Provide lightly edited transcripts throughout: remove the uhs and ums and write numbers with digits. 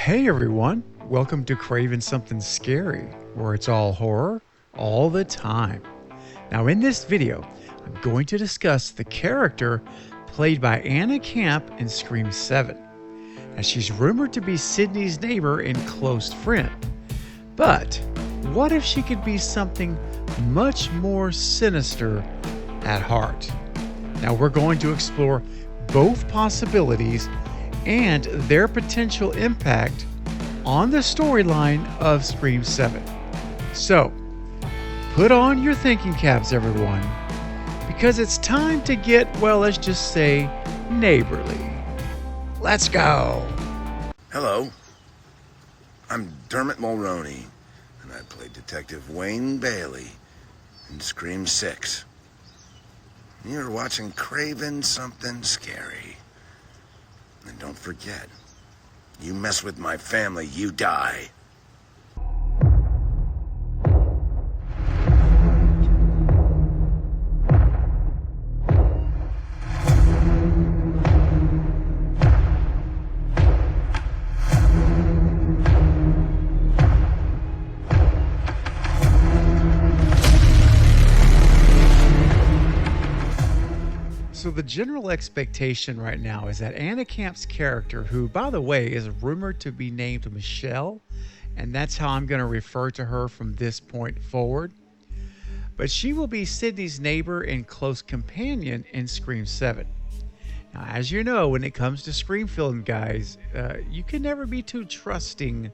Hey everyone, welcome to Craving Something Scary, where it's all horror all the time. Now, in this video, I'm going to discuss the character played by Anna Camp in Scream 7, as she's rumored to be Sidney's neighbor and close friend. But what if she could be something much more sinister at heart? Now, we're going to explore both possibilities and their potential impact on the storyline of Scream 7. So, put on your thinking caps, everyone, because it's time to get, well, let's just say, neighborly. Let's go! Hello, I'm Dermot Mulroney, and I played Detective Wayne Bailey in Scream 6. You're watching Craving Something Scary. And don't forget, you mess with my family, you die. So the general expectation right now is that Anna Camp's character, who, by the way, is rumored to be named Michelle, and that's how I'm going to refer to her from this point forward, but she will be Sidney's neighbor and close companion in Scream 7. Now, as you know, when it comes to Scream film, guys, you can never be too trusting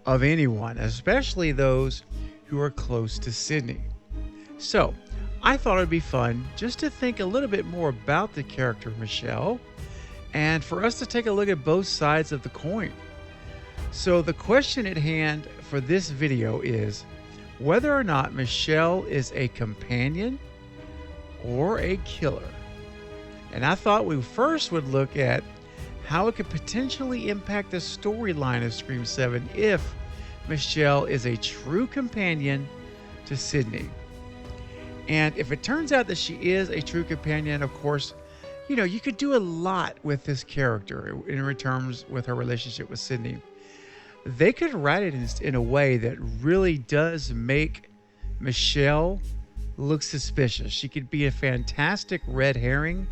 of anyone, especially those who are close to Sidney. So, I thought it'd be fun just to think a little bit more about the character Michelle and for us to take a look at both sides of the coin. So the question at hand for this video is whether or not Michelle is a companion or a killer. And I thought we first would look at how it could potentially impact the storyline of Scream 7 if Michelle is a true companion to Sidney. And if it turns out that she is a true companion, of course, you could do a lot with this character in terms with her relationship with Sidney. They could write it in a way that really does make Michelle look suspicious. She could be a fantastic red herring,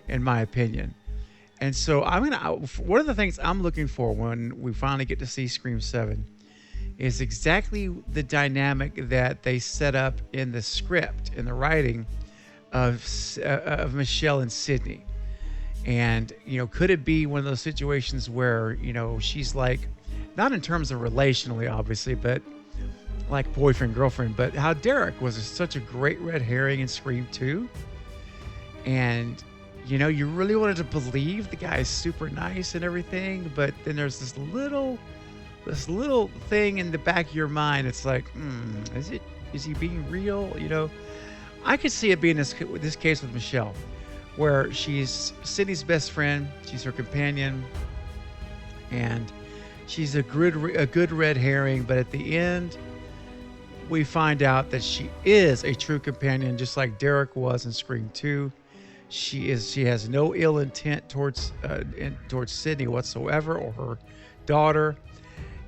in my opinion. And so one of the things I'm looking for when we finally get to see Scream 7 is exactly the dynamic that they set up in the script, in the writing of Michelle and Sidney. And, could it be one of those situations where, she's like, not in terms of relationally, obviously, but like boyfriend, girlfriend, but how Derek was such a great red herring in Scream 2. And, you really wanted to believe the guy is super nice and everything, but then there's this little thing in the back of your mind. It's like, is he being real? I could see it being this case with Michelle, where she's Sidney's best friend, she's her companion, and she's a good red herring. But at the end, we find out that she is a true companion, just like Derek was in Scream 2. She has no ill intent towards Sidney whatsoever, or her daughter.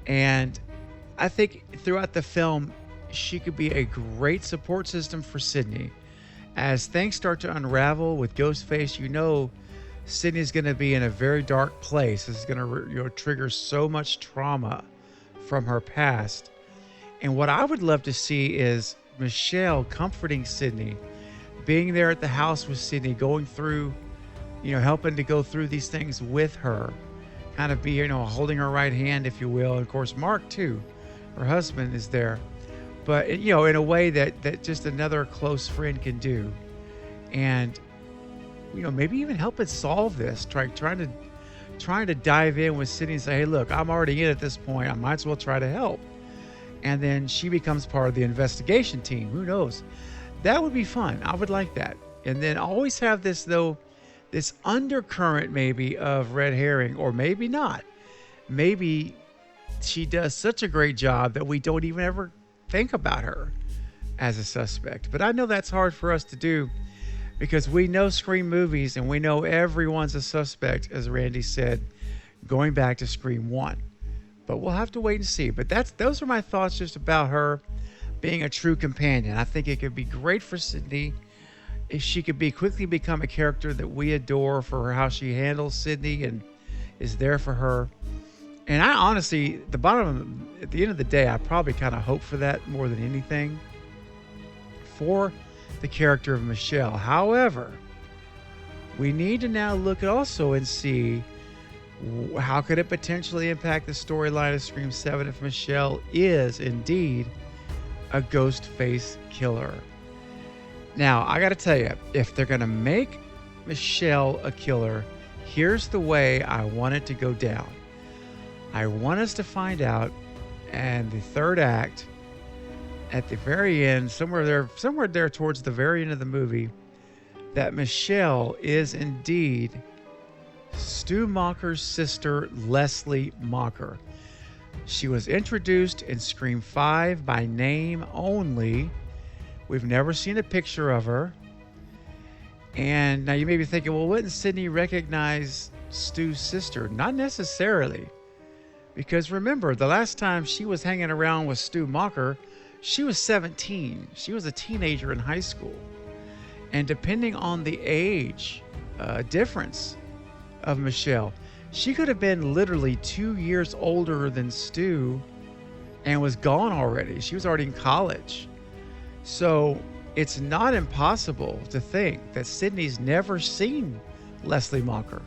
And I think throughout the film, she could be a great support system for Sidney. As things start to unravel with Ghostface, Sidney's going to be in a very dark place. This is going to trigger so much trauma from her past. And what I would love to see is Michelle comforting Sidney, being there at the house with Sidney, going through, helping to go through these things with her. Kind of be, holding her right hand, if you will. And of course, Mark, too, her husband, is there. But, in a way that just another close friend can do. And, maybe even help it solve this. Trying to dive in with Sidney and say, hey, look, I'm already in at this point. I might as well try to help. And then she becomes part of the investigation team. Who knows? That would be fun. I would like that. And then always have this, though, this undercurrent maybe of red herring, or maybe not. Maybe she does such a great job that we don't even ever think about her as a suspect. But I know that's hard for us to do because we know Scream movies and we know everyone's a suspect, as Randy said, going back to Scream 1. But we'll have to wait and see. But those are my thoughts just about her being a true companion. I think it could be great for Sydney if she could quickly become a character that we adore for how she handles Sydney and is there for her. And I honestly, at the end of the day, I probably kind of hope for that more than anything for the character of Michelle. However, we need to now look also and see how could it potentially impact the storyline of Scream 7 if Michelle is indeed a ghost face killer. Now, I got to tell you, if they're going to make Michelle a killer, here's the way I want it to go down. I want us to find out, and the third act, at the very end, somewhere there towards the very end of the movie, that Michelle is indeed Stu Macher's sister, Leslie Macher. She was introduced in Scream 5 by name only. We've never seen a picture of her. And now you may be thinking, well, wouldn't Sydney recognize Stu's sister? Not necessarily. Because remember, the last time she was hanging around with Stu Macher, she was 17. She was a teenager in high school. And depending on the age difference of Michelle, she could have been literally 2 years older than Stu and was gone already. She was already in college. So it's not impossible to think that Sydney's never seen Leslie Macher.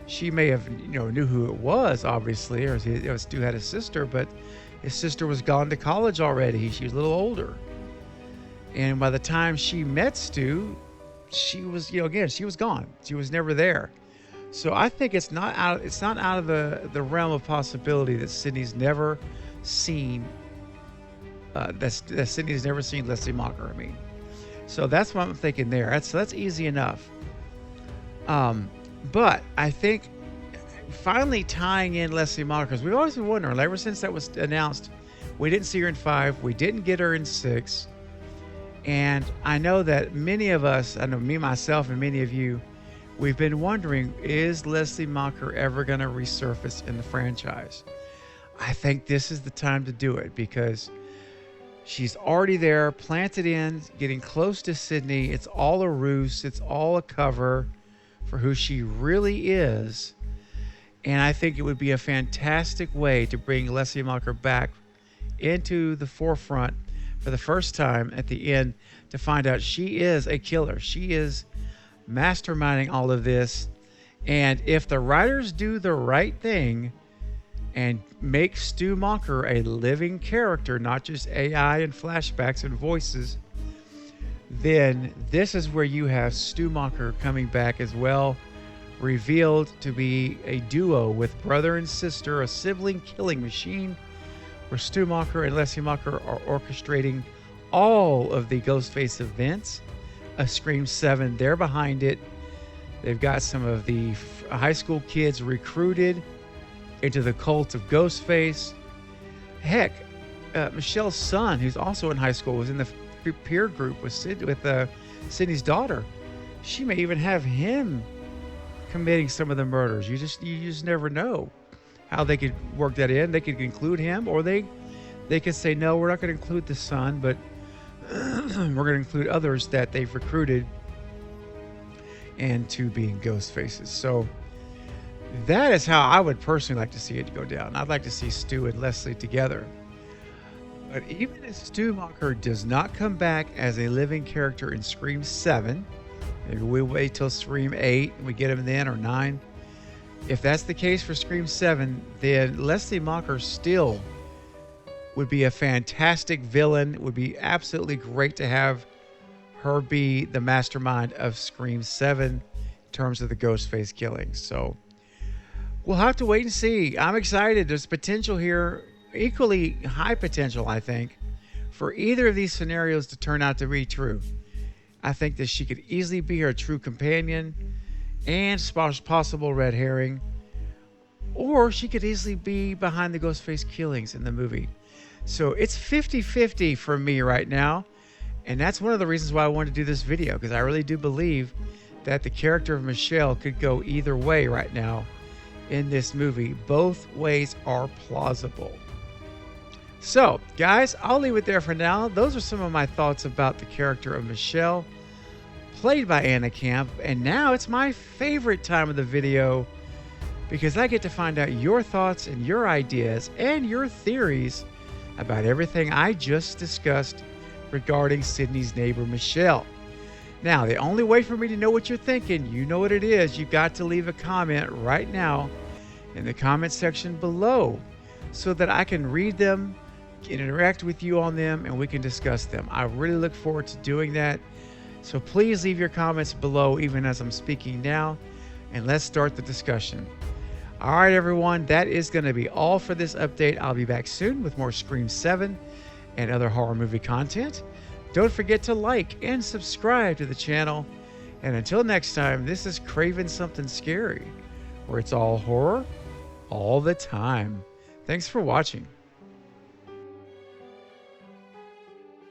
She may have, knew who it was, obviously, or Stu had a sister, but his sister was gone to college already. She was a little older. And by the time she met Stu, she was, she was gone. She was never there. So I think it's not out of the realm of possibility that Sydney's never seen that Sydney's never seen Leslie Macher. So that's what I'm thinking there. That's easy enough. But I think finally tying in Leslie Macher, because we've always been wondering, ever since that was announced, we didn't see her in 5, we didn't get her in 6, and I know that many of us, I know me, myself, and many of you, we've been wondering, is Leslie Macher ever going to resurface in the franchise? I think this is the time to do it because she's already there, planted in, getting close to Sydney. It's all a ruse. It's all a cover for who she really is. And I think it would be a fantastic way to bring Leslie Macher back into the forefront for the first time at the end to find out she is a killer. She is masterminding all of this. And if the writers do the right thing and make Stu Macher a living character, not just AI and flashbacks and voices, then this is where you have Stu Macher coming back as well, revealed to be a duo with brother and sister, a sibling killing machine, where Stu Macher and Leslie Macher are orchestrating all of the Ghostface events. A Scream 7, they're behind it. They've got some of the high school kids recruited into the cult of Ghostface. Heck, Michelle's son, who's also in high school, was in the peer group with Sydney's daughter. She may even have him committing some of the murders. You just never know how they could work that in. They could include him, or they could say, no, we're not going to include the son, but we're going to include others that they've recruited into being ghost faces. So that is how I would personally like to see it go down. I'd like to see Stu and Leslie together. But even if Stu Macher does not come back as a living character in Scream 7, maybe we wait till Scream 8 and we get him then, or 9. If that's the case for Scream 7, then Leslie Macher still would be a fantastic villain. It would be absolutely great to have her be the mastermind of Scream 7 in terms of the Ghostface killings. So we'll have to wait and see. I'm excited. There's potential here, equally high potential, I think, for either of these scenarios to turn out to be true. I think that she could easily be her true companion and possible red herring, or she could easily be behind the Ghostface killings in the movie. So it's 50-50 for me right now. And that's one of the reasons why I wanted to do this video, because I really do believe that the character of Michelle could go either way right now in this movie. Both ways are plausible. So, guys, I'll leave it there for now. Those are some of my thoughts about the character of Michelle, played by Anna Camp. And now it's my favorite time of the video because I get to find out your thoughts and your ideas and your theories about everything I just discussed regarding Sidney's neighbor, Michelle. Now, the only way for me to know what you're thinking, you know what it is. You've got to leave a comment right now in the comment section below so that I can read them, interact with you on them, and we can discuss them. I really look forward to doing that. So please leave your comments below even as I'm speaking now, and let's start the discussion. All right, everyone, that is going to be all for this update. I'll be back soon with more Scream 7 and other horror movie content. Don't forget to like and subscribe to the channel. And until next time, this is Craven Something Scary, where it's all horror all the time. Thanks for watching.